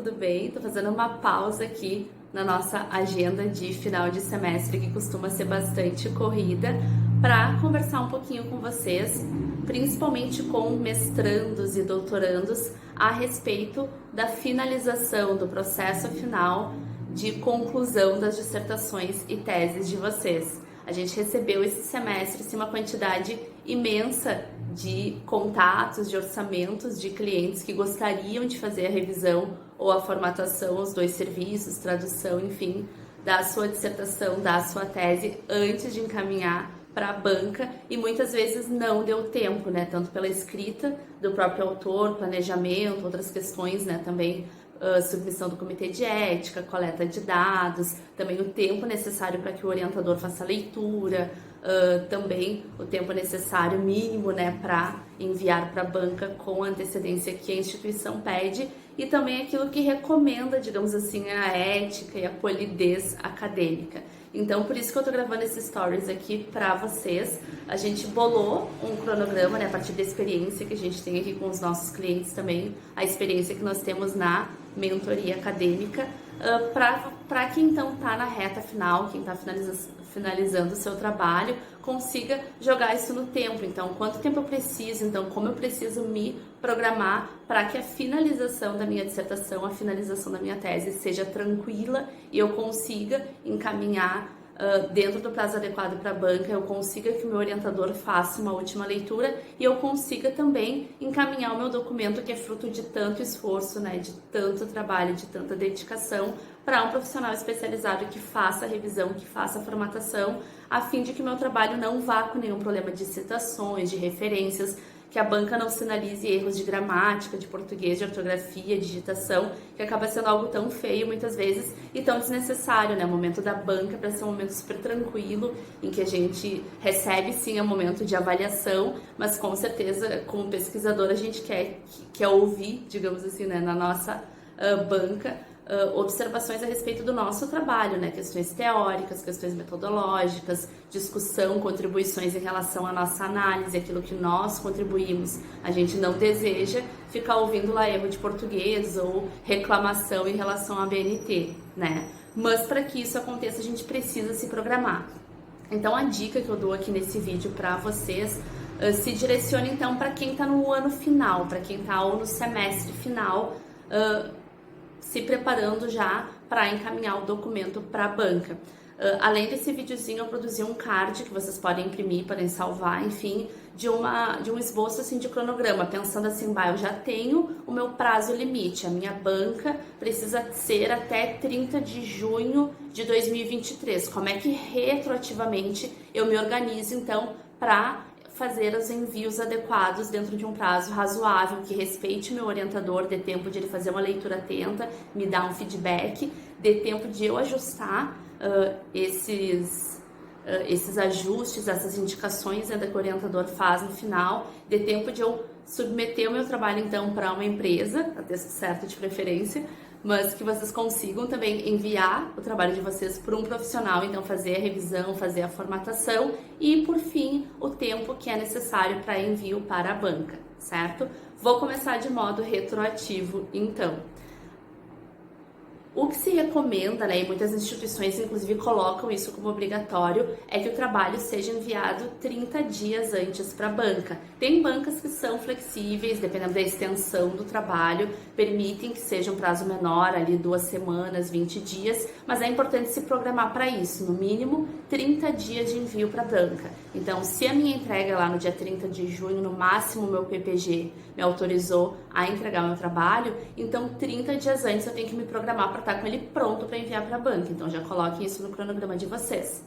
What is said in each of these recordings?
tudo bem? Tô fazendo uma pausa aqui na nossa agenda de final de semestre, que costuma ser bastante corrida, para conversar um pouquinho com vocês, principalmente com mestrandos e doutorandos, a respeito da finalização do processo final de conclusão das dissertações e teses de vocês. A gente recebeu esse semestre uma quantidade imensa de contatos, de orçamentos de clientes que gostariam de fazer a revisão ou a formatação, os dois serviços, tradução, enfim, da sua dissertação, da sua tese, antes de encaminhar para a banca, e muitas vezes não deu tempo, né? Tanto pela escrita do próprio autor, planejamento, outras questões, né? Também submissão do comitê de ética, coleta de dados, também o tempo necessário para que o orientador faça a leitura, também o tempo necessário mínimo, né, para enviar para a banca com a antecedência que a instituição pede, e também aquilo que recomenda, digamos assim, a ética e a polidez acadêmica. Então, por isso que eu tô gravando esses stories aqui para vocês. A gente bolou um cronograma, né, a partir da experiência que a gente tem aqui com os nossos clientes também, a experiência que nós temos na mentoria acadêmica, para quem então tá na reta final, quem tá finalizando o seu trabalho, consiga jogar isso no tempo. Então, quanto tempo eu preciso, então como eu preciso me programar para que a finalização da minha dissertação, a finalização da minha tese seja tranquila e eu consiga encaminhar dentro do prazo adequado para a banca, eu consiga que o meu orientador faça uma última leitura e eu consiga também encaminhar o meu documento, que é fruto de tanto esforço, né, de tanto trabalho, de tanta dedicação, para um profissional especializado que faça a revisão, que faça a formatação, a fim de que o meu trabalho não vá com nenhum problema de citações, de referências, que a banca não sinalize erros de gramática, de português, de ortografia, digitação, que acaba sendo algo tão feio muitas vezes e tão desnecessário, né? O momento da banca para ser um momento super tranquilo, em que a gente recebe sim um momento de avaliação, mas com certeza, como pesquisador, a gente quer ouvir, digamos assim, né, na nossa banca, observações a respeito do nosso trabalho, né? Questões teóricas, questões metodológicas, discussão, contribuições em relação à nossa análise, aquilo que nós contribuímos. A gente não deseja ficar ouvindo lá erro de português ou reclamação em relação à BNT, né? Mas para que isso aconteça, a gente precisa se programar. Então, a dica que eu dou aqui nesse vídeo para vocês se direciona então para quem está no ano final, para quem está ou no semestre final, se preparando já para encaminhar o documento para a banca. Além desse videozinho, eu produzi um card que vocês podem imprimir, podem salvar, enfim, de um esboço assim de cronograma, pensando assim, eu já tenho o meu prazo limite, a minha banca precisa ser até 30 de junho de 2023. Como é que retroativamente eu me organizo então para fazer os envios adequados dentro de um prazo razoável, que respeite meu orientador, dê tempo de ele fazer uma leitura atenta, me dar um feedback, dê tempo de eu ajustar esses ajustes, essas indicações, né, que o orientador faz no final, dê tempo de eu submeter o meu trabalho então para uma empresa, a texto certo de preferência, mas que vocês consigam também enviar o trabalho de vocês para um profissional, então fazer a revisão, fazer a formatação e, por fim, o tempo que é necessário para envio para a banca, certo? Vou começar de modo retroativo, então. O que se recomenda, né, e muitas instituições inclusive colocam isso como obrigatório, é que o trabalho seja enviado 30 dias antes para a banca. Tem bancas que são flexíveis, dependendo da extensão do trabalho, permitem que seja um prazo menor, ali 2 semanas, 20 dias, mas é importante se programar para isso, no mínimo 30 dias de envio para a banca. Então, se a minha entrega lá no dia 30 de junho, no máximo o meu PPG me autorizou a entregar meu trabalho, então 30 dias antes eu tenho que me programar para estar com ele pronto para enviar para a banca. Então já coloquem isso no cronograma de vocês.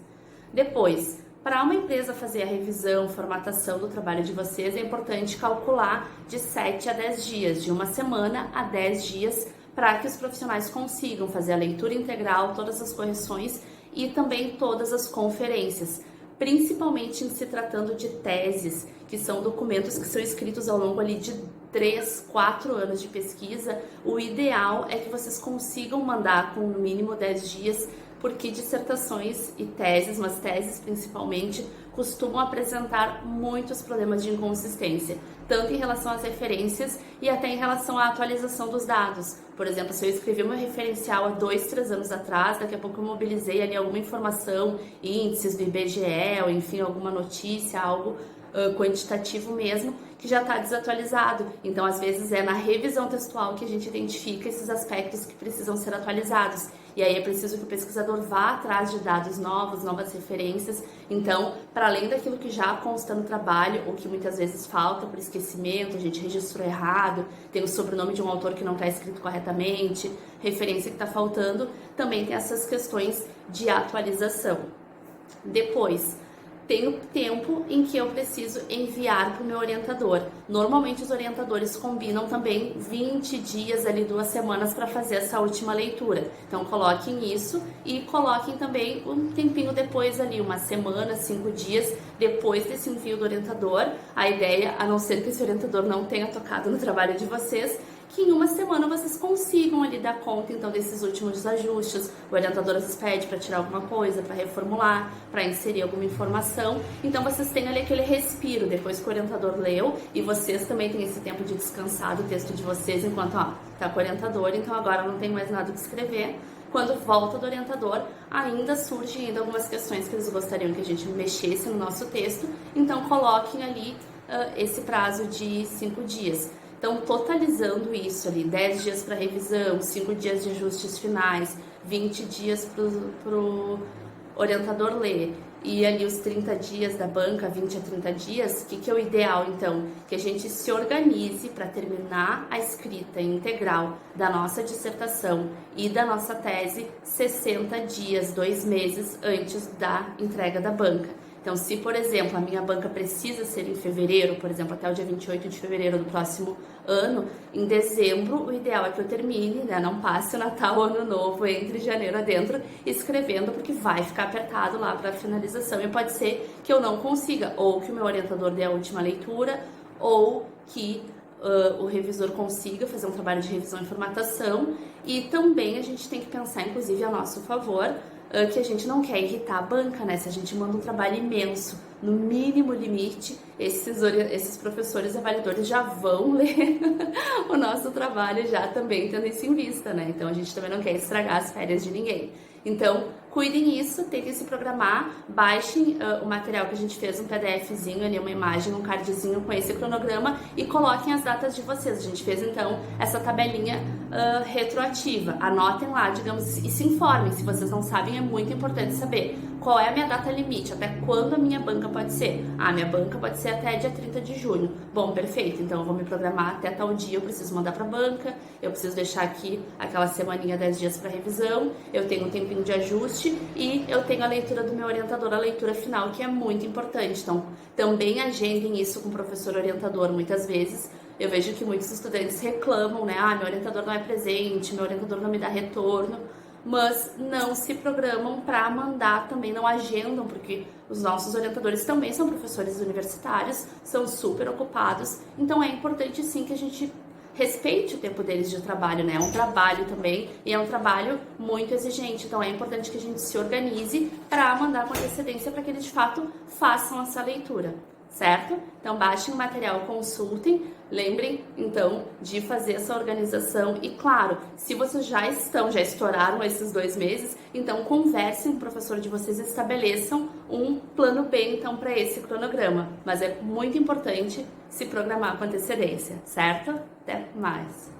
Depois, para uma empresa fazer a revisão, formatação do trabalho de vocês, é importante calcular de 7 a 10 dias, de uma semana a 10 dias, para que os profissionais consigam fazer a leitura integral, todas as correções e também todas as conferências, principalmente em se tratando de teses, que são documentos que são escritos ao longo ali de 3, 4 anos de pesquisa. O ideal é que vocês consigam mandar com no mínimo 10 dias porque dissertações e teses, mas teses principalmente, costumam apresentar muitos problemas de inconsistência, tanto em relação às referências e até em relação à atualização dos dados. Por exemplo, se eu escrevi meu referencial há 2, 3 anos atrás, daqui a pouco eu mobilizei ali alguma informação, índices do IBGE, ou enfim, alguma notícia, algo quantitativo mesmo, que já está desatualizado. Então, às vezes, é na revisão textual que a gente identifica esses aspectos que precisam ser atualizados. E aí é preciso que o pesquisador vá atrás de dados novos, novas referências. Então, para além daquilo que já consta no trabalho, ou que muitas vezes falta por esquecimento, a gente registrou errado, tem o sobrenome de um autor que não está escrito corretamente, referência que está faltando, também tem essas questões de atualização. Depois, tem o tempo em que eu preciso enviar para o meu orientador. Normalmente os orientadores combinam também 20 dias ali, 2 semanas para fazer essa última leitura. Então coloquem isso e coloquem também um tempinho depois ali, 1 semana, 5 dias depois desse envio do orientador. A ideia, a não ser que esse orientador não tenha tocado no trabalho de vocês, que em 1 semana vocês consigam ali dar conta então desses últimos ajustes. O orientador às vezes pede para tirar alguma coisa, para reformular, para inserir alguma informação. Então vocês têm ali aquele respiro depois que o orientador leu, e vocês também têm esse tempo de descansar do texto de vocês enquanto tá com o orientador, então agora não tem mais nada que escrever. Quando volta do orientador, ainda surgem algumas questões que eles gostariam que a gente mexesse no nosso texto, então coloquem ali esse prazo de 5 dias. Então, totalizando isso ali, 10 dias para revisão, 5 dias de ajustes finais, 20 dias para o orientador ler, e ali os 30 dias da banca, 20 a 30 dias, o que é o ideal, então? Que a gente se organize para terminar a escrita integral da nossa dissertação e da nossa tese 60 dias, 2 meses antes da entrega da banca. Então, se, por exemplo, a minha banca precisa ser em fevereiro, por exemplo, até o dia 28 de fevereiro do próximo ano, em dezembro, o ideal é que eu termine, né? Não passe o Natal ou Ano Novo entre janeiro adentro escrevendo, porque vai ficar apertado lá para a finalização. E pode ser que eu não consiga, ou que o meu orientador dê a última leitura, ou que o revisor consiga fazer um trabalho de revisão e formatação. E também a gente tem que pensar, inclusive, a nosso favor, que a gente não quer irritar a banca, né? Se a gente manda um trabalho imenso, no mínimo limite, esses professores avaliadores já vão ler o nosso trabalho já também tendo isso em vista, né? Então a gente também não quer estragar as férias de ninguém. Então, cuidem isso, tentem se programar, baixem o material que a gente fez, um PDFzinho ali, uma imagem, um cardzinho com esse cronograma e coloquem as datas de vocês. A gente fez então essa tabelinha retroativa. Anotem lá, digamos, e se informem. Se vocês não sabem, é muito importante saber qual é a minha data limite, até quando a minha banca pode ser. Minha banca pode ser até dia 30 de junho. Bom, perfeito, então eu vou me programar até tal dia, eu preciso mandar para a banca, eu preciso deixar aqui aquela semaninha, 10 dias para revisão, eu tenho um tempinho de ajuste e eu tenho a leitura do meu orientador, a leitura final, que é muito importante. Então, também agendem isso com o professor orientador. Muitas vezes eu vejo que muitos estudantes reclamam, né? Meu orientador não é presente, meu orientador não me dá retorno, mas não se programam para mandar, também não agendam, porque os nossos orientadores também são professores universitários, são super ocupados, então é importante sim que a gente respeite o tempo deles de trabalho, né? É um trabalho também e é um trabalho muito exigente, então é importante que a gente se organize para mandar com antecedência para que eles de fato façam essa leitura, certo? Então baixem o material, consultem, lembrem então de fazer essa organização e claro, se vocês já estouraram esses 2 meses, então conversem com o professor de vocês e estabeleçam um plano B então para esse cronograma, mas é muito importante se programar com antecedência, certo? Até mais!